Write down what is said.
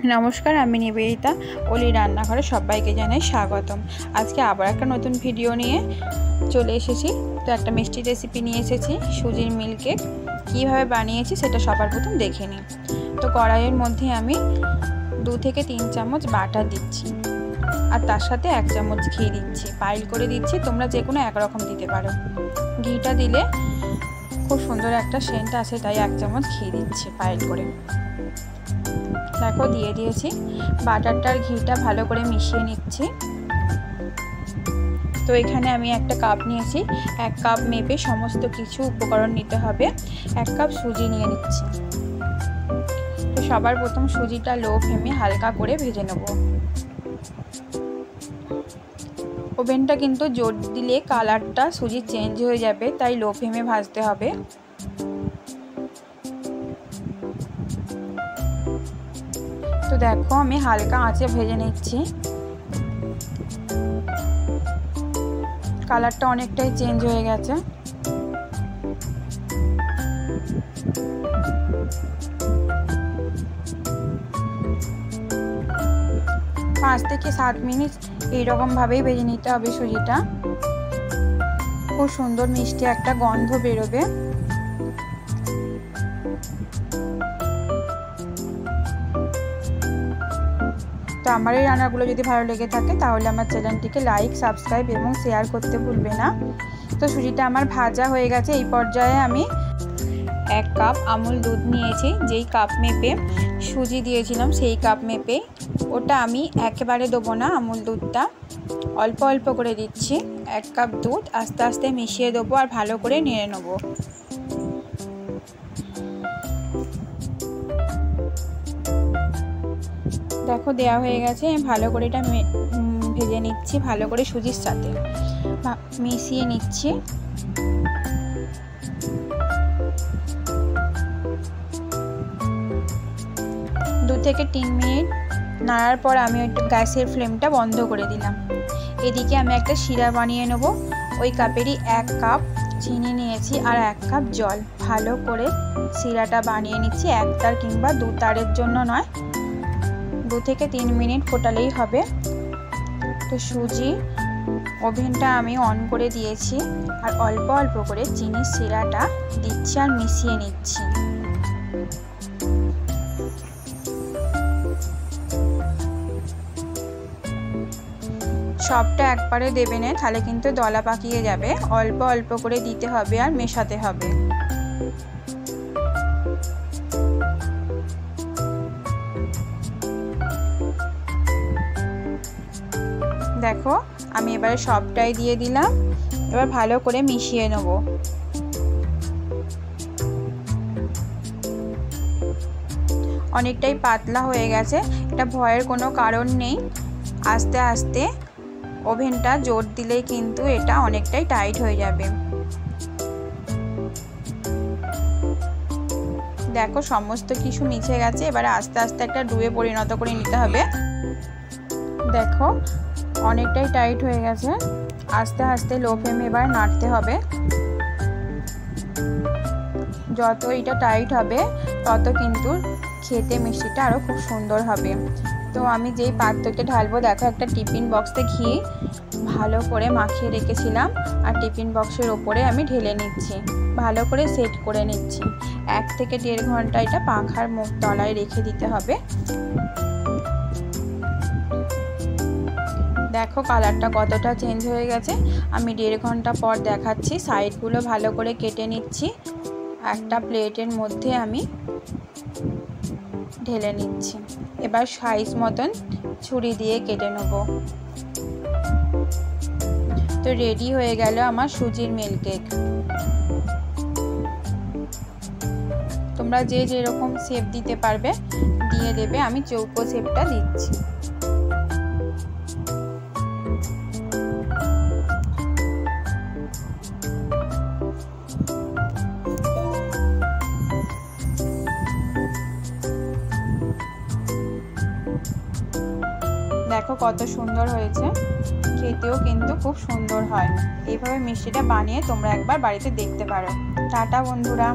নমস্কার, আমি নিবেদিতা। ওলি রান্নাঘরে সবাইকে জানাই স্বাগতম। আজকে আবার একটা নতুন ভিডিও নিয়ে চলে এসেছি। তো একটা মিষ্টি রেসিপি নিয়ে এসেছি, সুজির মিল্ক কেক। কীভাবে বানিয়েছি সেটা সবার প্রথম দেখে নিই। তো কড়াইয়ের মধ্যে আমি 2 থেকে 3 চামচ বাটার দিচ্ছি, আর তার সাথে 1 চামচ ঘি দিচ্ছি। পাইল করে দিচ্ছি, তোমরা যে কোনো একরকম দিতে পারো। ঘিটা দিলে খুব সুন্দর একটা সেন্ট আসে, তাই 1 চামচ ঘি দিচ্ছি পাইল করে। দেখো দিয়ে দিয়েছি। বাটারটার ঘিটা ভালো করে মিশিয়ে নিচ্ছি। তো এখানে আমি একটা কাপ নিয়েছি, 1 কাপ মেপে সমস্ত কিছু উপকরণ নিতে হবে। 1 কাপ সুজি নিয়ে নিচ্ছি। তো সবার প্রথম সুজিটা লো ফ্লেমে হালকা করে ভেজে নেব। ওভেনটা কিন্তু জোর দিলে কালারটা সুজি চেঞ্জ হয়ে যাবে, তাই লো ফ্লেমে ভাজতে হবে। তো দেখো আমি হালকা আঁচে ভেজে নিচ্ছি। কালারটা অনেকটাই চেঞ্জ হয়ে গেছে। 5 থেকে 7 মিনিট এইরকম ভাবেই ভেজে নিতে হবে সুজিটা। খুব সুন্দর মিষ্টি একটা গন্ধ বেরোবে। তো আমার এই রান্নাগুলো যদি ভালো লেগে থাকে তাহলে আমার চ্যানেলটিকে লাইক, সাবস্ক্রাইব এবং শেয়ার করতে ভুলবে না। তো সুজিটা আমার ভাজা হয়ে গেছে। এই পর্যায়ে আমি 1 কাপ আমুল দুধ নিয়েছি। যেই কাপ মেপে সুজি দিয়েছিলাম সেই কাপ মেপে, ওটা আমি একেবারে দেবো না, আমুল দুধটা অল্প অল্প করে দিচ্ছি। 1 কাপ দুধ আস্তে আস্তে মিশিয়ে দেবো আর ভালো করে নেড়ে নেবো। দেখো দেওয়া হয়ে গেছে। ভালো করে এটা ভেজে নিচ্ছি, ভালো করে সুজির সাথে মিশিয়ে নিচ্ছি। দু থেকে 3 মিনিট নাড়ার পর আমি একটু গ্যাসের ফ্লেমটা বন্ধ করে দিলাম। এদিকে আমি একটা শিরা বানিয়ে নেব। ওই কাপেরই 1 কাপ চিনি নিয়েছি আর 1 কাপ জল। ভালো করে শিরাটা বানিয়ে নিচ্ছি। 1 তার কিংবা 2 তারের জন্য নয়, 2 থেকে 3 মিনিট ফোটালেই হবে। তো সুজি ওভেনটা আমি অন করে দিয়েছি আর অল্প অল্প করে চিনির শিরাটা দিচ্ছি আর মিশিয়ে নিচ্ছি। সবটা একবারে দেবে না, তাহলে কিন্তু দলা পাকিয়ে যাবে। অল্প অল্প করে দিতে হবে আর মেশাতে হবে। দেখো আমি এবারে সবটাই দিয়ে দিলাম। এবার ভালো করে মিশিয়ে নেব। অনেকটাই পাতলা হয়ে গেছে, এটা ভয়ের কোনো কারণ নেই। আস্তে আস্তে ওভেনটা জোর দিলেই কিন্তু এটা অনেকটাই টাইট হয়ে যাবে। দেখো সমস্ত কিছু মিশে গেছে। এবারে আস্তে আস্তে একটা ডুয়ে পরিণত করে নিতে হবে। দেখো অনেকটাই টাইট হয়ে গেছে। আস্তে আস্তে লো ফ্লেমে এবার নাড়তে হবে। যত এটা টাইট হবে তত কিন্তু খেতে মিষ্টিটা আরও খুব সুন্দর হবে। তো আমি যেই পাত্রকে ঢালবো, দেখো একটা টিফিন বক্সে ঘি ভালো করে মাখিয়ে রেখেছিলাম আর টিফিন বক্সের ওপরে আমি ঢেলে নিচ্ছি। ভালো করে সেট করে নিচ্ছি। 1 থেকে 1.5 ঘন্টা এটা পাখার মুখ তলায় রেখে দিতে হবে। দেখো কালারটা কতটা চেঞ্জ হয়ে গেছে। আমি 1.5 ঘন্টা পর দেখাচ্ছি। সাইডগুলো ভালো করে কেটে নিচ্ছি। একটা প্লেটের মধ্যে আমি ঢেলে নিচ্ছি। এবার সাইজ মতন ছুরি দিয়ে কেটে নেব। তো রেডি হয়ে গেল আমার সুজির মিল্ক কেক। তোমরা যে যেরকম শেপ দিতে পারবে দিয়ে দেবে। আমি চৌকো শেপটা দিচ্ছি। দেখো কত সুন্দর হয়েছে, খেতেও কিন্তু খুব সুন্দর হয়। এইভাবে মিষ্টিটা বানিয়ে তোমরা একবার বাড়িতে দেখতে পারো। টাটা বন্ধুরা।